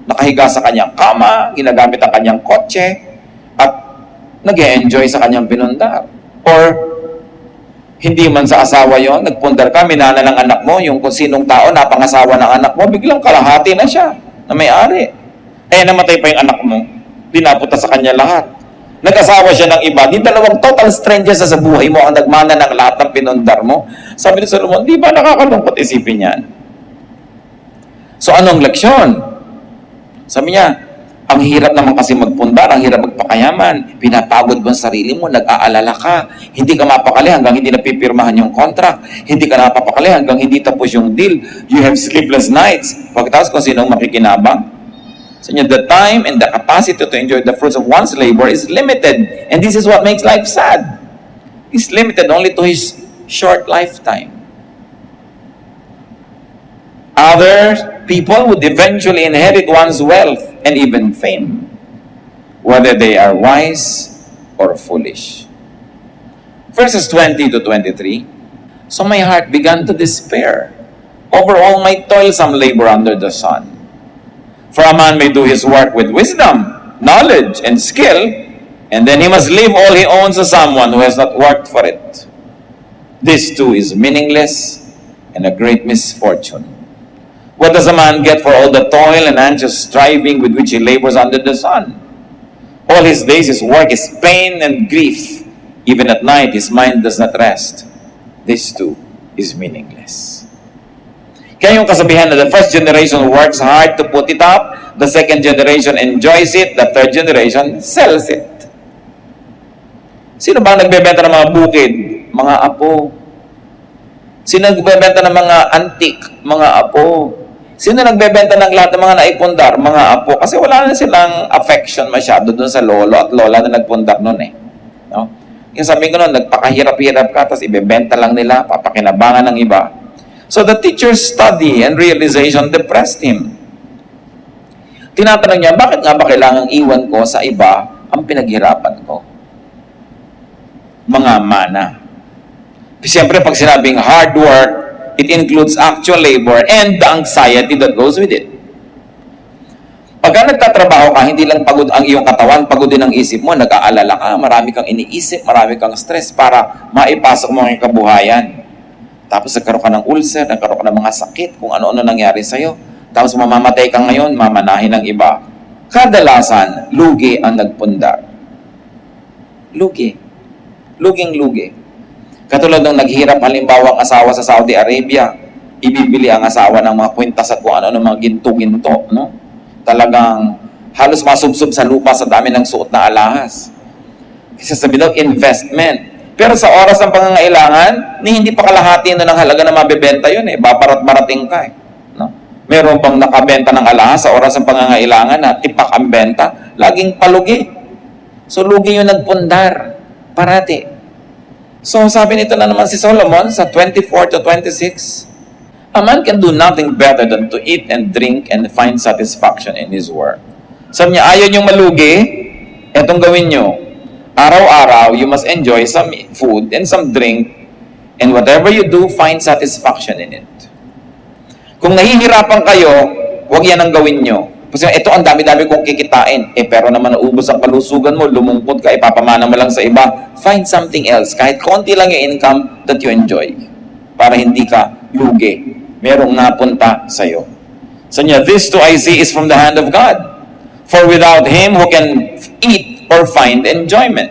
Nakahiga sa kanyang kama, ginagamit ang kanyang kotse, at nag-e-enjoy sa kanyang pinundar. Or, hindi man sa asawa yon, nagpundar ka, minana ng anak mo, yung kung sinong tao, napangasawa ng anak mo, biglang kalahati na siya, na may-ari. Kaya namatay pa yung anak mo, dinapunta sa kanya lahat. Nag-asawa siya ng iba, di dalawang total strangers sa buhay mo ang nagmana ng lahat ng pinundar mo. Sabi ni Solomon, di ba nakakalungkot isipin yan? So anong leksyon? Sabi niya, ang hirap naman kasi magpundar, ang hirap magpakayaman, pinapagod mo ang sarili mo, nag-aalala ka, hindi ka mapakali hanggang hindi napipirmahan yung contract, hindi ka napapakali hanggang hindi tapos yung deal, you have sleepless nights. Pagkatapos kung sinong makikinabang, so the time and the capacity to enjoy the fruits of one's labor is limited. And this is what makes life sad. He's limited only to his short lifetime. Other people would eventually inherit one's wealth and even fame, whether they are wise or foolish. Verses 20-23, so my heart began to despair over all my toilsome labor under the sun. For a man may do his work with wisdom, knowledge, and skill, and then he must leave all he owns to someone who has not worked for it. This too is meaningless and a great misfortune. What does a man get for all the toil and anxious striving with which he labors under the sun? All his days his work is pain and grief. Even at night his mind does not rest. This too is meaningless. Kaya yung kasabihan na the first generation works hard to put it up, the second generation enjoys it, the third generation sells it. Sino ba nagbebenta ng mga bukid? Mga apo. Sino nagbebenta ng mga antik? Mga apo. Sino nagbebenta ng lahat ng mga naipundar? Mga apo. Kasi wala na silang affection masyado dun sa lolo at lola na nagpundar nun eh. No? Yung sabi ko nun, nagpakahirap-hirap ka, tapos ibebenta lang nila, papakinabangan ng iba. So the teacher's study and realization depressed him. Tinatanong niya, bakit nga ba kailangang iwan ko sa iba ang pinaghirapan ko? Mga mana. Siyempre, pag sinabing hard work, it includes actual labor and the anxiety that goes with it. Pagka nagtatrabaho ka, hindi lang pagod ang iyong katawan, pagod din ang isip mo, nag-aalala ka, marami kang iniisip, marami kang stress para maipasok mo ang kabuhayan. Tapos nagkaroon ka ng ulcer, nagkaroon ka ng mga sakit, kung ano-ano nangyari sa'yo. Tapos mamamatay ka ngayon, mamanahin ng iba. Kadalasan, lugi ang nagpundar. Lugi. Luging-lugi. Katulad ng naghirap halimbawa ang asawa sa Saudi Arabia, ibibili ang asawa ng mga kwintas at kung ano-ano mga ginto-ginto. No? Talagang Halos masubsob sa lupa sa dami ng suot na alahas. Kasi sabi daw, investment. Pero sa oras ng pangangailangan, hindi pa kalahati na ng halaga na mabebenta yun eh. Babarat-barating ka eh. No? Meron bang nakabenta ng alahas sa oras ng pangangailangan na tipak ang benta? Laging palugi. So lugi yung nagpundar. Parati. So sabi nito na naman si Solomon sa 24 to 26, a man can do nothing better than to eat and drink and find satisfaction in his work. Sabi niya, ayaw niyong malugi, etong gawin niyo. Araw-araw, you must enjoy some food and some drink, and whatever you do, find satisfaction in it. Kung nahihirapan kayo, huwag yan ang gawin nyo. Kasi ito, ang dami-dami kong kikitain. Pero naman naubos ang kalusugan mo, lumungkot ka, ipapamana mo lang sa iba. Find something else. Kahit konti lang yung income that you enjoy. Para hindi ka lugi. Merong napunta sa'yo. So niya, this too I see is from the hand of God. For without Him, who can eat or find enjoyment?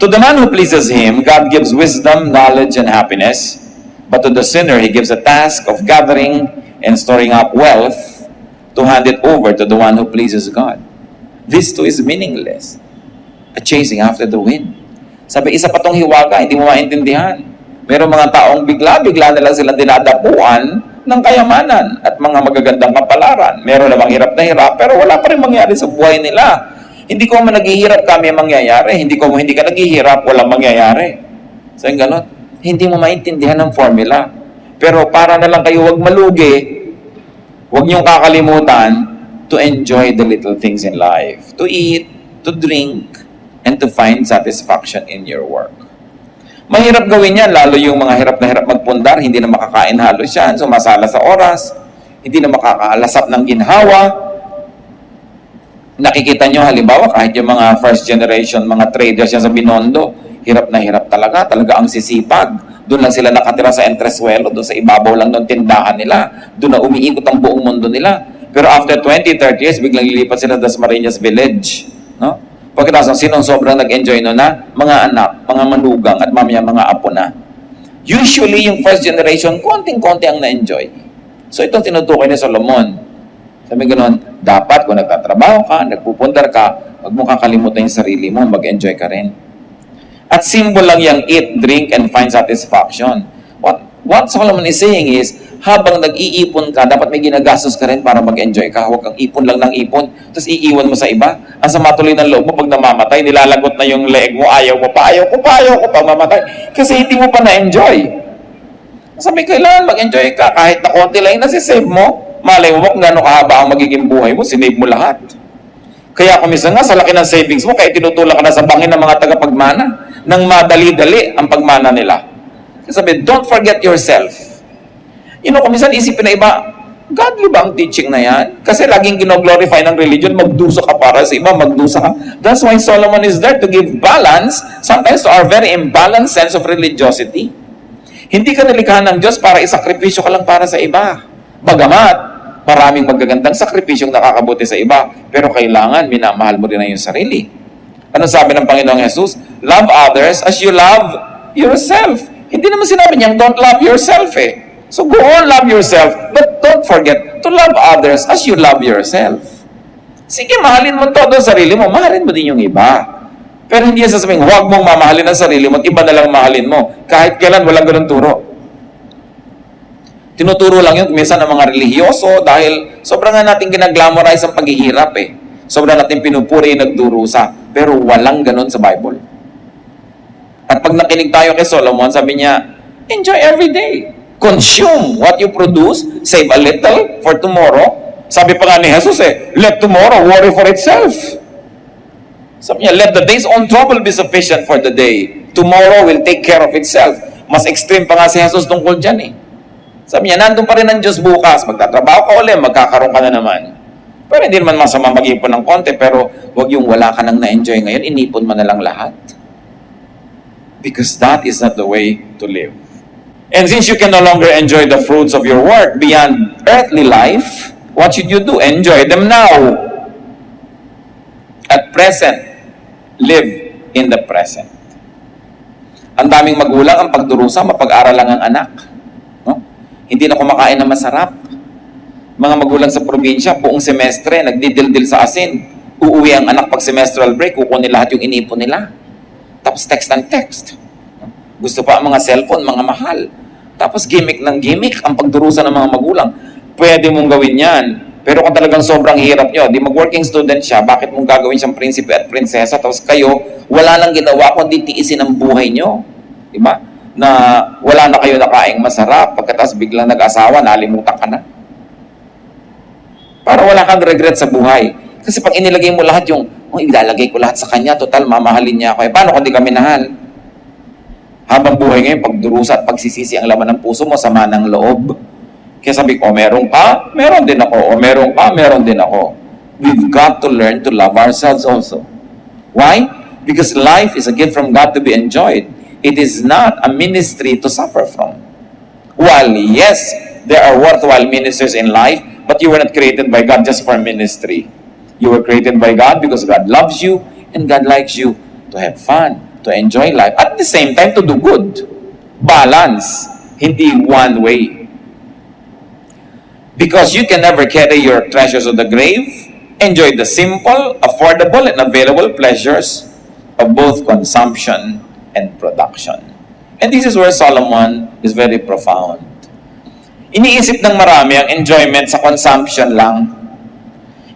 To the man who pleases Him, God gives wisdom, knowledge, and happiness. But to the sinner, He gives a task of gathering and storing up wealth to hand it over to the one who pleases God. This too is meaningless. A chasing after the wind. Sabi, isa pa tong hiwaga, hindi mo maintindihan. Merong mga taong bigla-bigla na lang silang dinadapuan ng kayamanan at mga magagandang kapalaran. Meron namang hirap na hirap, pero wala pa rin mangyari sa buhay nila. Hindi ko man naghihirap kami ang mangyayari. Hindi ka naghihirap, walang mangyayari. So yung ganon, hindi mo maintindihan ang formula. Pero para na lang kayo wag malugi, huwag niyong kakalimutan to enjoy the little things in life. To eat, to drink, and to find satisfaction in your work. Mahirap gawin yan, lalo yung mga hirap na hirap magpundar, hindi na makakain halos yan, sumasala sa oras, hindi na makakalasap ng ginhawa. Nakikita nyo halimbawa, kahit yung mga first generation, mga traders yan sa Binondo, hirap na hirap talaga ang sisipag. Doon lang sila nakatira sa entresuelo, doon sa ibabaw lang ng tindahan nila. Doon na umiikot ang buong mundo nila. Pero after 20, 30 years, biglang lilipat sila sa Dasmariñas Village. No? Pagkatapos, sinong sobrang nag-enjoy no na? Mga anak, mga manugang, at mamaya mga apo na. Usually, yung first generation, konting-konti ang na-enjoy. So ito tinutukoy ni Solomon. Sabi ganoon, dapat kung nagtatrabaho ka, nagpupundar ka, huwag mo kakalimutan yung sarili mo, mag-enjoy ka rin. At symbol lang yung eat, drink, and find satisfaction. What Solomon is saying is, habang nag-iipon ka, dapat may ginagastos ka rin para mag-enjoy ka. Huwag kang ipon lang ng ipon, tapos iiwan mo sa iba. Ang sama tuloy ng loob mo, pag namamatay, nilalagot na yung leeg mo, ayaw ko pa mamatay. Kasi hindi mo pa na-enjoy. Sabi, kailangan mag-enjoy ka. Kahit na konti lang yung nasisave mo, malay mo kung gano'ng kahaba ang magiging buhay mo, sinave mo lahat. Kaya kung minsan nga, sa laki ng savings mo, kaya tinutulak ka na sa bangin ng mga tagapagmana, nang madali-dali ang pagmana nila. Sabi, don't forget yourself. Kung minsan isipin na iba, godly ba ang teaching na yan? Kasi laging gino-glorify ng religion, magdusa ka para sa iba, magdusa ka. That's why Solomon is there to give balance, sometimes to our very imbalanced sense of religiosity. Hindi ka nilikha ng Diyos para isakripisyo ka lang para sa iba. Bagamat, maraming magagandang sakripisyong nakakabuti sa iba, pero kailangan minamahal mo rin ang iyong sarili. Ano sabi ng Panginoong Jesus? Love others as you love yourself. Hindi naman sinabi niyang don't love yourself eh. So go on, love yourself, but don't forget to love others as you love yourself. Sige, mahalin mo todo ang sarili mo, mahalin mo din yung iba. Pero hindi sasabihin, huwag mong mamahalin ang sarili mo at iba na lang mahalin mo. Kahit kailan, walang ganun turo. Tinuturo lang yun minsan ng mga relihiyoso dahil sobrang nga natin ginaglamorize ang paghihirap eh. Sobrang natin pinupuri, nagdurusa. Pero walang ganun sa Bible. At pag nakinig tayo kay Solomon, sabi niya, enjoy every day. Consume what you produce, save a little for tomorrow. Sabi pa nga ni Jesus let tomorrow worry for itself. Sabi niya, let the day's own trouble be sufficient for the day. Tomorrow will take care of itself. Mas extreme pa nga si Jesus tungkol dyan Sabi niya, nandun pa rin ang Diyos bukas. Magtatrabaho ka ulit, magkakaroon ka na naman. Pero hindi naman masama mag-ipon ng konti, pero huwag yung wala ka nang na-enjoy ngayon, inipon mo na lang lahat. Because that is not the way to live. And since you can no longer enjoy the fruits of your work beyond earthly life, what should you do? Enjoy them now. At present, live in the present. Ang daming magulang ang pagdurusa, mapag-aral lang ang anak. No? Hindi na kumakain na masarap. Mga magulang sa probinsya, buong semestre, nagdidildil sa asin. Uuwi ang anak pag semestral break, kukunin lahat yung inipon nila. Tapos text and text. Gusto pa ang mga cellphone, mga mahal. Tapos gimmick ng gimmick ang pagdurusa ng mga magulang. Pwede mong gawin yan. Pero kung talagang sobrang hirap nyo, di mag-working student siya, bakit mong gagawin siyang prinsipe at prinsesa, tapos kayo, wala lang ginawa kundi tiisin ang buhay nyo. Diba? Na wala na kayo nakaing masarap, pagkatapos biglang nag-asawa, nalimutan ka na. Para wala kang regret sa buhay. Kasi pag inilagay mo lahat yung, ilalagay ko lahat sa kanya, total, mamahalin niya ako. Paano kung di ka minahal? Habang buhay ngayon, pagdurusa at pagsisisi ang laman ng puso mo, sama ng loob. Kaya sabi ko, meron ka, meron din ako. O meron ka, meron din ako. We've got to learn to love ourselves also. Why? Because life is a gift from God to be enjoyed. It is not a ministry to suffer from. While, yes, there are worthwhile ministers in life, but you were not created by God just for ministry. You were created by God because God loves you and God likes you to have fun, to enjoy life. At the same time, to do good. Balance. Hindi one way. Because you can never carry your treasures to the grave, enjoy the simple, affordable, and available pleasures of both consumption and production. And this is where Solomon is very profound. Iniisip ng marami ang enjoyment sa consumption lang.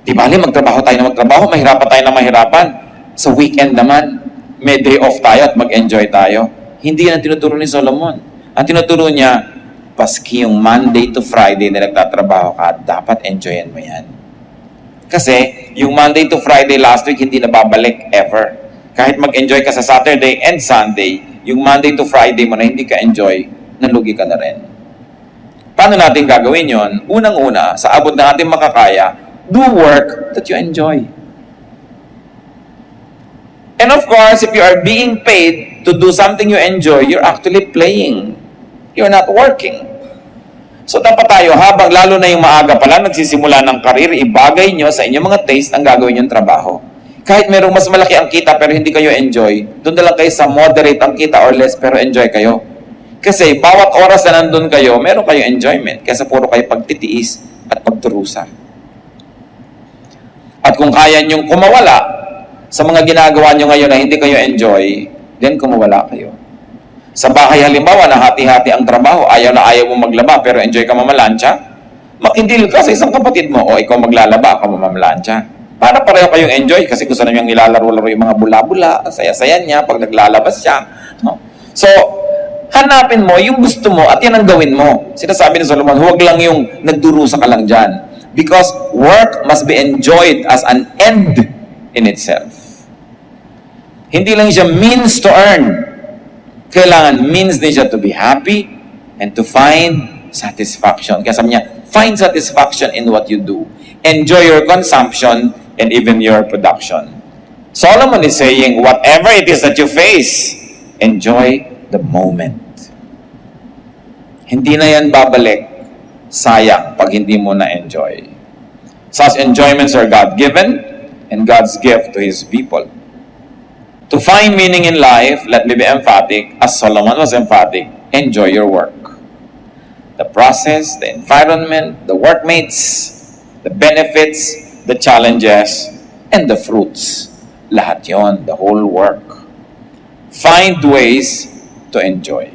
Di bali, magtrabaho tayo na magtrabaho, mahirapan tayo na mahirapan. Sa weekend naman, may day off tayo at mag-enjoy tayo. Hindi yan ang tinuturo ni Solomon. Ang tinuturo niya, paski yung Monday to Friday na nagtatrabaho ka, dapat enjoyin mo yan. Kasi, yung Monday to Friday last week, hindi na babalik ever. Kahit mag-enjoy ka sa Saturday and Sunday, yung Monday to Friday mo na hindi ka enjoy, nalugi ka na rin. Paano natin gagawin yon? Unang-una, sa abot ng ating makakaya, do work that you enjoy. And of course, if you are being paid to do something you enjoy, you're actually playing. You're not working. So dapat tayo, habang lalo na yung maaga pa lang, nagsisimula ng karir, ibagay nyo sa inyong mga taste ang gagawin yung trabaho. Kahit merong mas malaki ang kita pero hindi kayo enjoy, doon na lang kayo sa moderate ang kita or less pero enjoy kayo. Kasi bawat oras na nandun kayo, meron kayo enjoyment. Kesa puro kayo pagtitiis at pagturusa. At kung kaya nyong kumawala sa mga ginagawa nyo ngayon na hindi kayo enjoy, then kumawala kayo. Sa bahay halimbawa na hati-hati ang trabaho, ayaw na ayaw mo maglaba pero enjoy ka mamalansya, makindil ka sa isang kapatid mo, o ikaw maglalaba, ako mamalansya. Para pareho kayong enjoy kasi gusto na niyang nilalaro-laro yung mga bula-bula, saya-saya niya pag naglalabas siya. No? So, hanapin mo yung gusto mo at yan ang gawin mo. Sinasabi ni Solomon, huwag lang yung nagdurusa ka lang dyan. Because work must be enjoyed as an end in itself. Hindi lang siya means to earn. Kailangan means din siya to be happy and to find satisfaction. Kaya sabi niya, find satisfaction in what you do. Enjoy your consumption and even your production. Solomon is saying, whatever it is that you face, enjoy the moment. Hindi na yan babalik. Sayang pag hindi mo na-enjoy. Such enjoyments are God-given and God's gift to His people. To find meaning in life, let me be emphatic, as Solomon was emphatic, enjoy your work. The process, the environment, the workmates, the benefits, the challenges, and the fruits. Lahat yon, the whole work. Find ways to enjoy.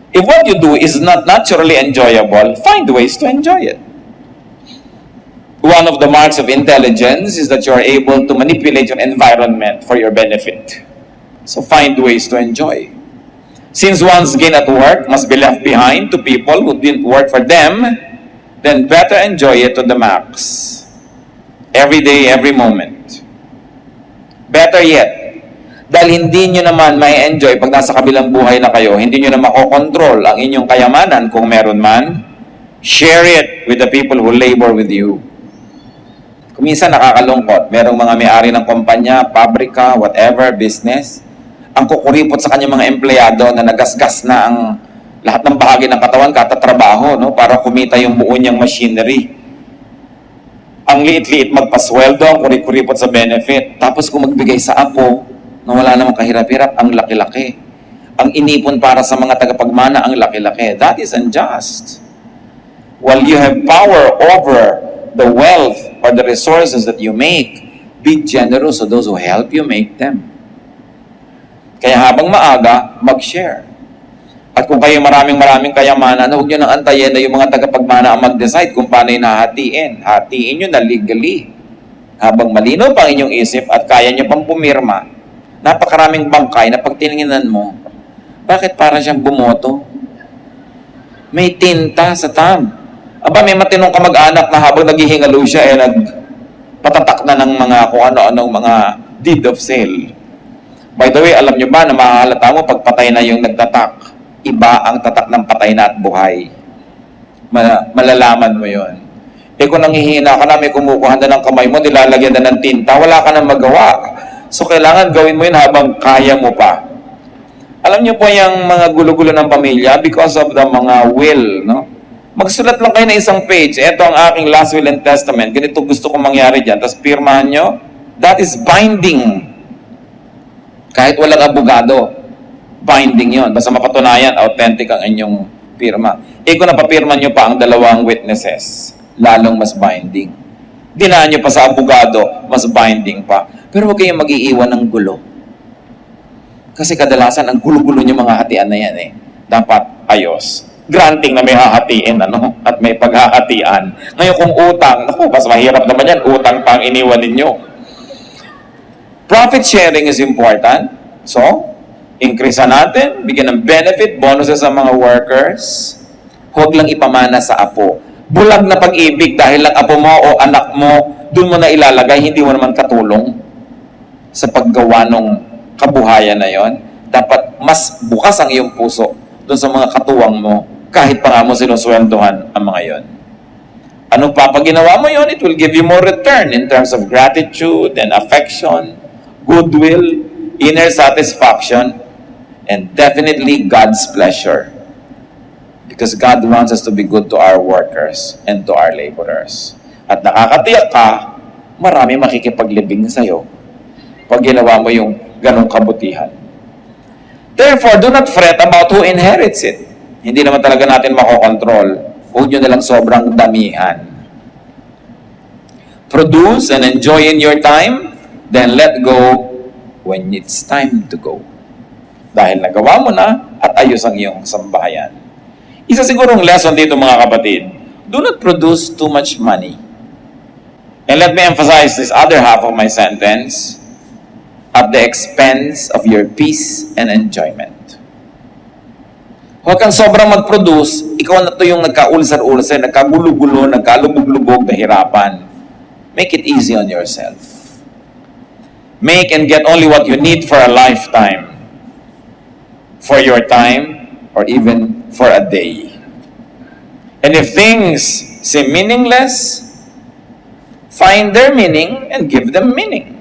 If what you do is not naturally enjoyable, find ways to enjoy it. One of the marks of intelligence is that you are able to manipulate your environment for your benefit. So find ways to enjoy. Since one's gain at work must be left behind to people who didn't work for them, then better enjoy it to the max. Every day, every moment. Better yet, dahil hindi nyo naman may enjoy pag nasa kabilang buhay na kayo, hindi nyo na makokontrol ang inyong kayamanan kung meron man, share it with the people who labor with you. Kuminsan nakakalungkot, merong mga may-ari ng kumpanya, pabrika, whatever, business, ang kukuripot sa kanyang mga empleyado na nagasgas na ang lahat ng bahagi ng katawan, katatrabaho, no, para kumita yung buo niyang machinery. Ang liit-liit magpasweldo, ang kuripot sa benefit. Tapos kung magbigay sa apo, na wala namang kahirap-hirap, ang laki-laki. Ang inipon para sa mga tagapagmana, ang laki-laki. That is unjust. While you have power over the wealth or the resources that you make, be generous to those who help you make them. Kaya habang maaga, mag-share. At kung kayo maraming kayamanan, huwag nyo nang antayin na yung mga tagapagmana ang mag-decide kung paano yung hahatiin. Hatiin nyo na legally. Habang malinaw pa ang inyong isip at kaya nyo pang pumirma, napakaraming bangkay na pag tinignan mo, bakit parang siyang bumoto? May tinta sa tab. Aba, may matinong kamag-anak na habang naghihingalo siya, nagpatatak na ng mga kung ano-anong mga deed of sale. By the way, alam nyo ba na mahahalata mo pag patay na yung nagtatak? Iba ang tatak ng patay na at buhay. Malalaman mo yon. Kung nanghihina ka na, may kumukuha na ng kamay mo, nilalagyan na ng tinta, wala ka nang magawa. So, kailangan gawin mo yun habang kaya mo pa. Alam niyo po yung mga gulo-gulo ng pamilya because of the mga will, no? Magsulat lang kayo ng isang page. Ito ang aking last will and testament. Ganito gusto kong mangyari dyan. Tapos pirmahan nyo. That is binding. Kahit walang abogado, binding yon. Basta mapatunayan, authentic ang inyong pirma. Kung napapirma nyo pa ang dalawang witnesses, lalong mas binding. Dinaan nyo pa sa abogado, mas binding pa. Pero huwag kayong mag-iiwan ng gulo. Kasi kadalasan, ang gulo-gulo nyo mga hatian na yan dapat ayos. Granting na may hahatiin, at may paghahatian. Ngayon kung utang, mas mahirap naman yan, utang pa ang iniwan ninyo. Profit sharing is important. So, increase natin, bigyan ng benefit, bonuses sa mga workers. Huwag lang ipamana sa apo. Bulag na pag-ibig dahil lang apo mo o anak mo, doon mo na ilalagay, hindi mo naman katulong sa paggawa ng kabuhayan na yon. Dapat mas bukas ang iyong puso doon sa mga katuwang mo, kahit pa nga mo sinuswentuhan ang mga yon. Ano pa pag ginawa mo yon, it will give you more return in terms of gratitude and affection, goodwill, inner satisfaction, and definitely God's pleasure. Because God wants us to be good to our workers and to our laborers. At nakakatiyak ka, marami makikipaglibing sa'yo pag ginawa mo yung ganong kabutihan. Therefore, do not fret about who inherits it. Hindi naman talaga natin makokontrol. Huwag nyo nalang sobrang damihan. Produce and enjoy in your time, then let go when it's time to go. Dahil nagawa mo na at ayos ang iyong sambahayan. Isa sigurong lesson dito mga kapatid, do not produce too much money. And let me emphasize this other half of my sentence, at the expense of your peace and enjoyment. Huwag kang sobrang mag-produce, ikaw na to yung nagkaulsar-ulsar, nagkagulo-gulo, nagkalubog-lubog, nahirapan. Make it easy on yourself. Make and get only what you need for a lifetime, for your time, or even for a day. And if things seem meaningless, find their meaning and give them meaning.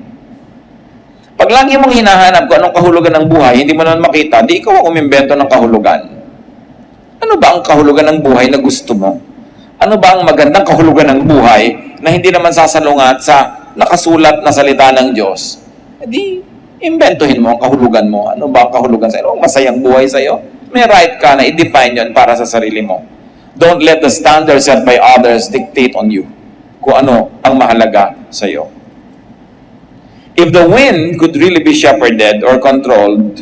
Pag lagi mong hinahanap kung anong kahulugan ng buhay, hindi mo naman makita, di ikaw ang umimbento ng kahulugan. Ano ba ang kahulugan ng buhay na gusto mo? Ano ba ang magandang kahulugan ng buhay na hindi naman sasalungat sa nakasulat na salita ng Diyos? Di, imbentohin mo ang kahulugan mo. Ano ba ang kahulugan sa'yo? Masayang buhay sa'yo? May right ka na i-define yon para sa sarili mo. Don't let the standards set by others dictate on you kung ano ang mahalaga sa'yo. If the wind could really be shepherded or controlled,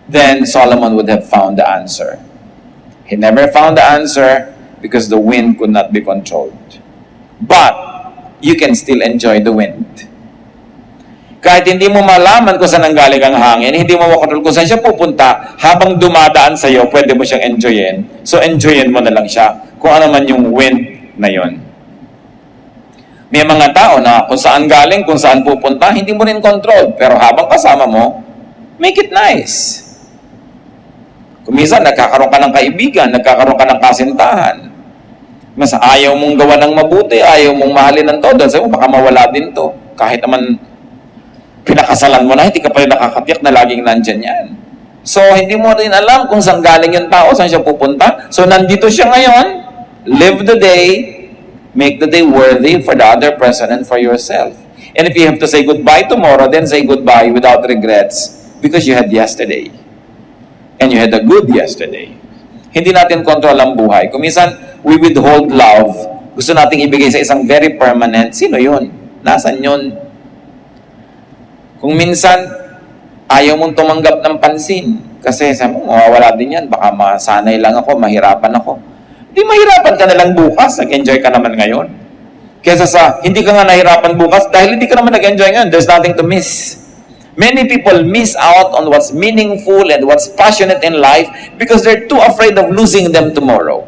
then Solomon would have found the answer. He never found the answer because the wind could not be controlled. But you can still enjoy the wind. Kahit hindi mo malaman kung saan nanggaling ang hangin, hindi mo makontrol kung saan siya pupunta, habang dumadaan sa iyo, pwede mo siyang enjoyin. So enjoyin mo na lang siya kung ano man yung wind na yon. May mga tao na kung saan galing, kung saan pupunta, hindi mo rin control. Pero habang kasama mo, make it nice. Kung minsan, nagkakaroon ka ng kaibigan, nagkakaroon ka ng kasintahan. Mas ayaw mong gawa ng mabuti, ayaw mong mahalin ng todo. Sabi mo, baka mawala din to. Kahit naman pinakasalan mo na, hindi ka pa rin nakakatiyak na laging nandyan yan. So, hindi mo rin alam kung saan galing yung tao, saan siya pupunta. So, nandito siya ngayon. Live the day. Make the day worthy for the other person and for yourself. And if you have to say goodbye tomorrow, then say goodbye without regrets because you had yesterday. And you had a good yesterday. Hindi natin control ang buhay. Kung minsan, we withhold love. Gusto nating ibigay sa isang very permanent. Sino yun? Nasaan yun? Kung minsan, ayaw mong tumanggap ng pansin. Kasi sabi mo, mawawala din yan. Baka masanay lang ako, mahirapan ako. Hindi mahirapan ka na lang bukas. Nag-enjoy ka naman ngayon. Kesa sa, hindi ka nga nahirapan bukas dahil hindi ka naman nag-enjoy ngayon. There's nothing to miss. Many people miss out on what's meaningful and what's passionate in life because they're too afraid of losing them tomorrow.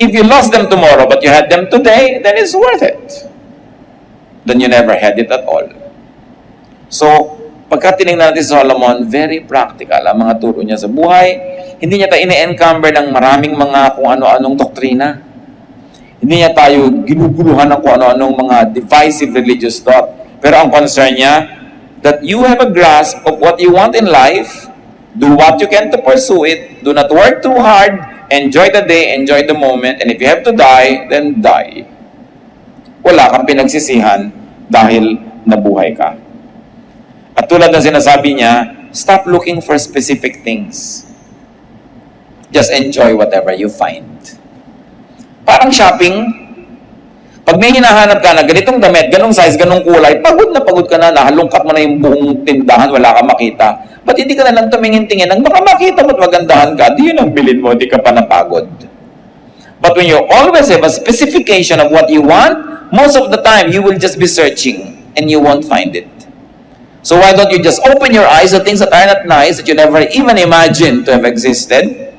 If you lost them tomorrow but you had them today, then it's worth it. Then you never had it at all. So, pagka tinignan natin si Solomon, very practical ang mga turo niya sa buhay. Hindi niya tayo ine-encumber ng maraming mga kung ano-anong doktrina. Hindi niya tayo ginuguluhan ng kung ano-anong mga divisive religious thought. Pero ang concern niya, that you have a grasp of what you want in life, do what you can to pursue it, do not work too hard, enjoy the day, enjoy the moment, and if you have to die, then die. Wala kang pinagsisihan dahil nabuhay ka. At tulad ng sinasabi niya, stop looking for specific things. Just enjoy whatever you find. Parang shopping, pag may hinahanap ka na ganitong damit, ganong size, ganong kulay, pagod ka na, nahalungkat mo na yung buong tindahan, wala ka makita. Ba't hindi ka na lang tumingin-tingin? Ang baka makita mo at magandahan ka, di yun ang bilin mo, di ka pa napagod. But when you always have a specification of what you want, most of the time, you will just be searching and you won't find it. So why don't you just open your eyes to things that are not nice, that you never even imagined to have existed,